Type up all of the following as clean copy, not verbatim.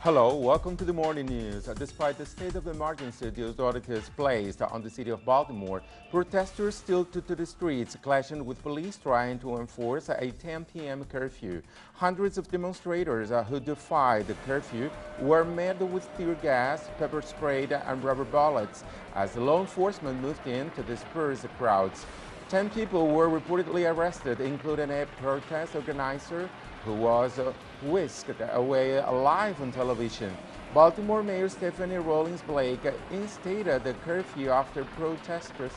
Hello, welcome to the morning news. Despite the state of emergency the authorities placed on the city of Baltimore, protesters still took to the streets, clashing with police trying to enforce a 10 p.m. curfew. Hundreds of demonstrators who defied the curfew were met with tear gas, pepper spray, and rubber bullets as law enforcement moved in to disperse the crowds. 10 people were reportedly arrested, including a protest organizer who was whisked away alive on television. Baltimore Mayor Stephanie Rawlings Blake instated the curfew after protesters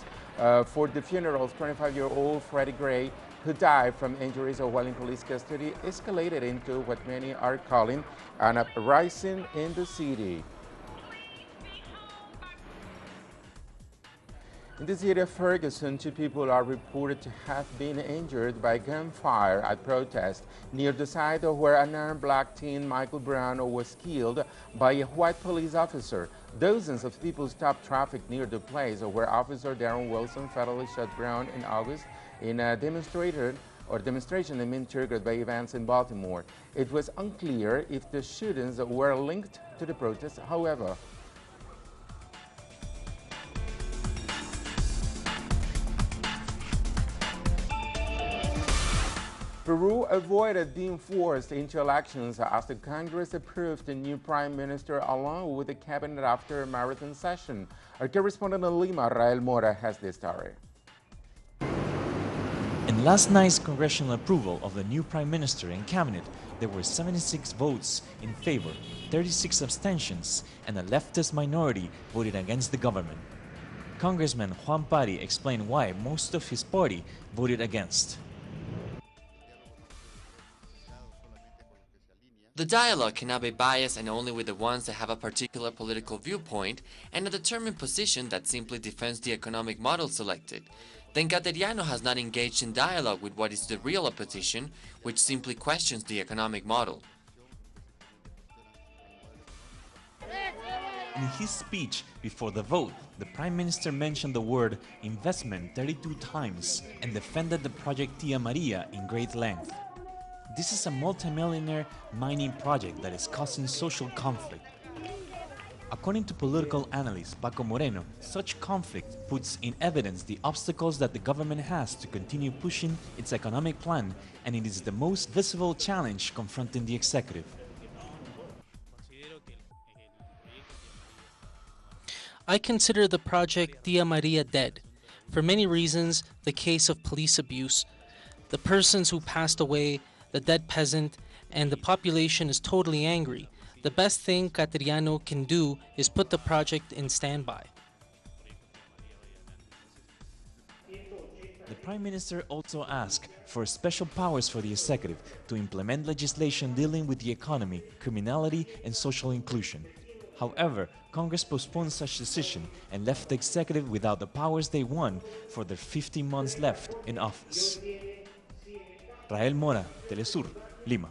for the funeral of 25-year-old Freddie Gray, who died from injuries while in police custody, escalated into what many are calling an uprising in the city. In the city of Ferguson, 2 people are reported to have been injured by gunfire at protest near the site where an unarmed black teen, Michael Brown, was killed by a white police officer. Dozens of people stopped traffic near the place where Officer Darren Wilson fatally shot Brown in August in a demonstration amid triggered by events in Baltimore. It was unclear if the shootings were linked to the protests, however. Peru avoided being forced into elections as the Congress approved a new prime minister along with the cabinet after a marathon session. Our correspondent in Lima, Rael Mora, has this story. In last night's congressional approval of the new prime minister and cabinet, there were 76 votes in favor, 36 abstentions, and a leftist minority voted against the government. Congressman Juan Pari explained why most of his party voted against. The dialogue cannot be biased and only with the ones that have a particular political viewpoint and a determined position that simply defends the economic model selected. Then Cateriano has not engaged in dialogue with what is the real opposition, which simply questions the economic model. In his speech before the vote, the Prime Minister mentioned the word investment 32 times and defended the project Tia Maria in great length. This is a multimillionaire mining project that is causing social conflict. According to political analyst Paco Moreno, such conflict puts in evidence the obstacles that the government has to continue pushing its economic plan, and it is the most visible challenge confronting the executive. I consider the project Tia Maria dead. For many reasons, the case of police abuse, the persons who passed away, the dead peasant, and the population is totally angry. The best thing Cateriano can do is put the project in standby. The Prime Minister also asked for special powers for the executive to implement legislation dealing with the economy, criminality, and social inclusion. However, Congress postponed such decision and left the executive without the powers they won for their 15 months left in office. Rael Mora, teleSUR, Lima.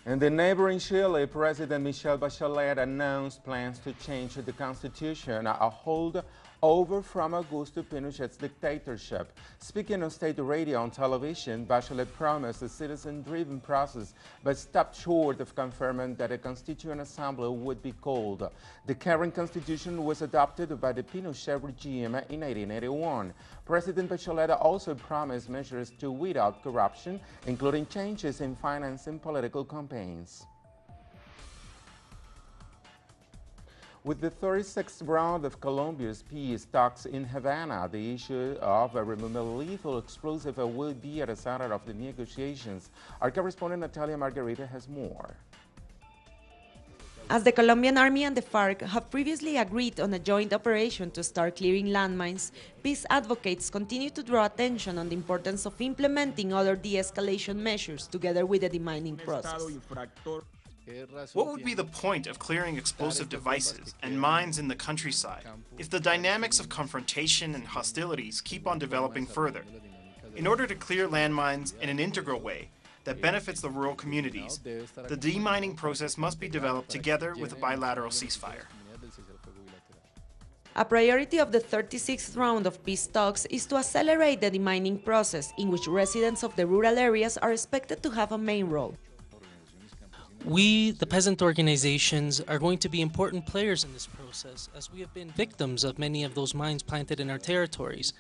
In the neighboring Chile, President Michelle Bachelet announced plans to change the constitution, a hold over from Augusto Pinochet's dictatorship. Speaking on state radio and television, Bachelet promised a citizen-driven process, but stopped short of confirming that a constituent assembly would be called. The current constitution was adopted by the Pinochet regime in 1981. President Bachelet also promised measures to weed out corruption, including changes in financing political campaigns. With the 36th round of Colombia's peace talks in Havana, the issue of removing lethal explosive will be at the center of the negotiations. Our correspondent Natalia Margarita has more. As the Colombian Army and the FARC have previously agreed on a joint operation to start clearing landmines, peace advocates continue to draw attention on the importance of implementing other de-escalation measures together with the demining process. What would be the point of clearing explosive devices and mines in the countryside if the dynamics of confrontation and hostilities keep on developing further? In order to clear landmines in an integral way that benefits the rural communities, the demining process must be developed together with a bilateral ceasefire. A priority of the 36th round of peace talks is to accelerate the demining process, in which residents of the rural areas are expected to have a main role. We, the peasant organizations, are going to be important players in this process, as we have been victims of many of those mines planted in our territories.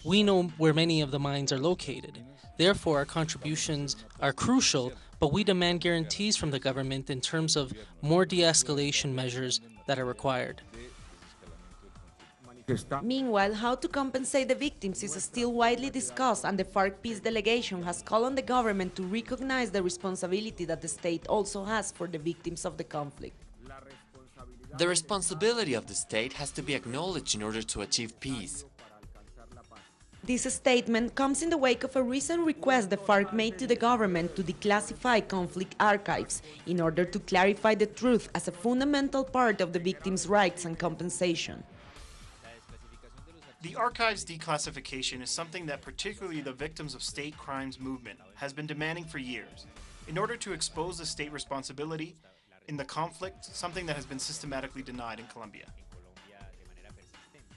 We know where many of the mines are located. Therefore, our contributions are crucial, but we demand guarantees from the government in terms of more de-escalation measures that are required. Meanwhile, how to compensate the victims is still widely discussed, and the FARC peace delegation has called on the government to recognize the responsibility that the state also has for the victims of the conflict. The responsibility of the state has to be acknowledged in order to achieve peace. This statement comes in the wake of a recent request the FARC made to the government to declassify conflict archives in order to clarify the truth as a fundamental part of the victims' rights and compensation. The archives declassification is something that particularly the victims of state crimes movement has been demanding for years, in order to expose the state responsibility in the conflict, something that has been systematically denied in Colombia.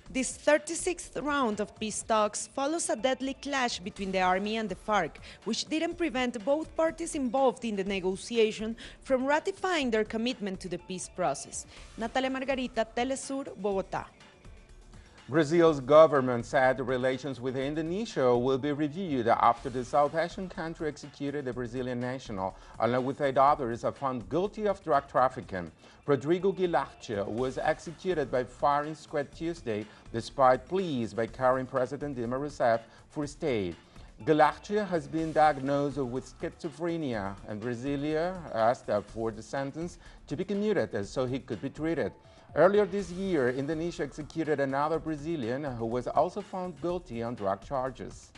This 36th round of peace talks follows a deadly clash between the army and the FARC, which didn't prevent both parties involved in the negotiation from ratifying their commitment to the peace process. Natalia Margarita, teleSUR, Bogotá. Brazil's government said relations with Indonesia will be reviewed after the South Asian country executed a Brazilian national, along with 8 others found guilty of drug trafficking. Rodrigo Guilarte was executed by firing squad Tuesday, despite pleas by current President Dilma Rousseff for stay. Guilarte has been diagnosed with schizophrenia, and Brasilia asked for the sentence to be commuted so he could be treated. Earlier this year, Indonesia executed another Brazilian who was also found guilty on drug charges.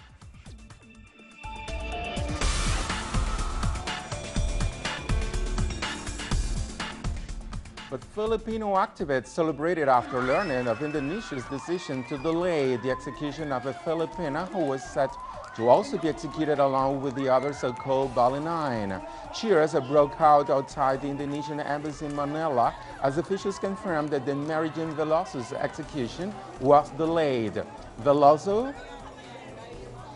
But Filipino activists celebrated after learning of Indonesia's decision to delay the execution of a Filipina who was set to also be executed along with the other so-called Bali 9. Cheers broke out outside the Indonesian embassy in Manila as officials confirmed that the Marijin VELOSO's execution was delayed. VELOSO,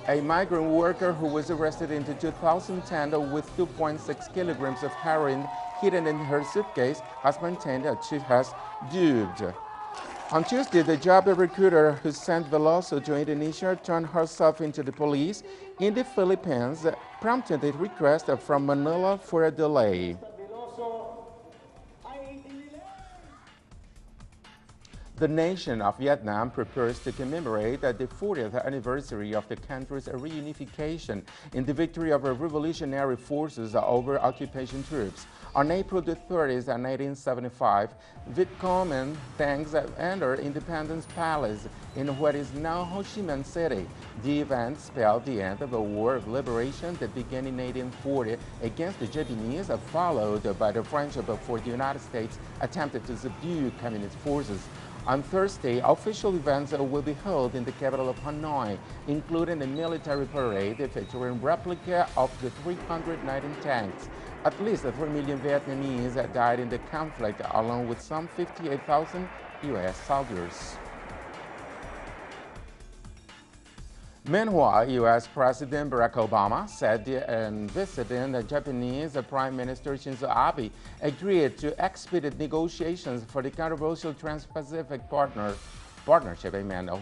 a migrant worker who was arrested in 2010 with 2.6 kilograms of heroin hidden in her suitcase, has maintained that she has duped. On Tuesday, the job recruiter who sent VELOSO to Indonesia turned herself into the police in the Philippines, prompting a request from Manila for a delay. The nation of Vietnam prepares to commemorate the 40th anniversary of the country's reunification in the victory of revolutionary forces over occupation troops. On April 30th, 1975, Viet Cong tanks entered Independence Palace in what is now Ho Chi Minh City. The event spelled the end of a war of liberation that began in 1840 against the Japanese, followed by the French before the United States attempted to subdue communist forces. On Thursday, official events will be held in the capital of Hanoi, including a military parade featuring replica of the 319 tanks. At least 3 million Vietnamese died in the conflict, along with some 58,000 U.S. soldiers. Meanwhile, U.S. President Barack Obama said in visiting the Japanese Prime Minister Shinzo Abe agreed to expedite negotiations for the controversial Trans-Pacific Partnership.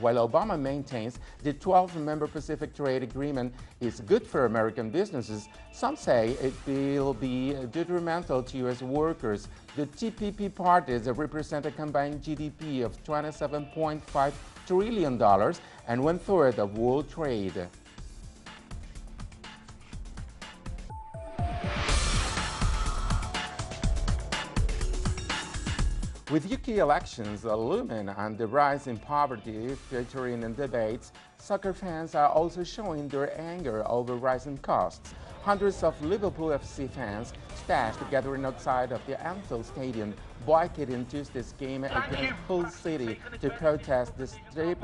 While Obama maintains the 12-member Pacific Trade Agreement is good for American businesses, some say it will be detrimental to U.S. workers. The TPP parties represent a combined GDP of $27.5 trillion and 1/3 of world trade. With UK elections looming and the rise in poverty featuring in debates, soccer fans are also showing their anger over rising costs. Hundreds of Liverpool FC fans stashed gathering outside of the Anfield Stadium, boycotting Tuesday's game against Hull City to protest the steep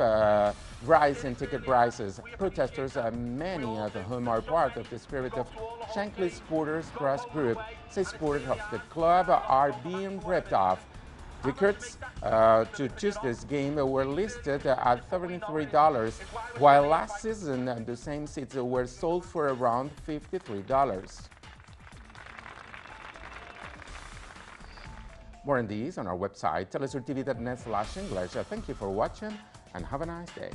rise in ticket prices. Protesters, many of whom are part of the Spirit of Shankly Supporters Press Group, say supporters of the club are being ripped off. Tickets to Tuesday's game were listed at $73, while last season the same seats were sold for around $53. More on these on our website, telesurtv.net/English. Thank you for watching and have a nice day.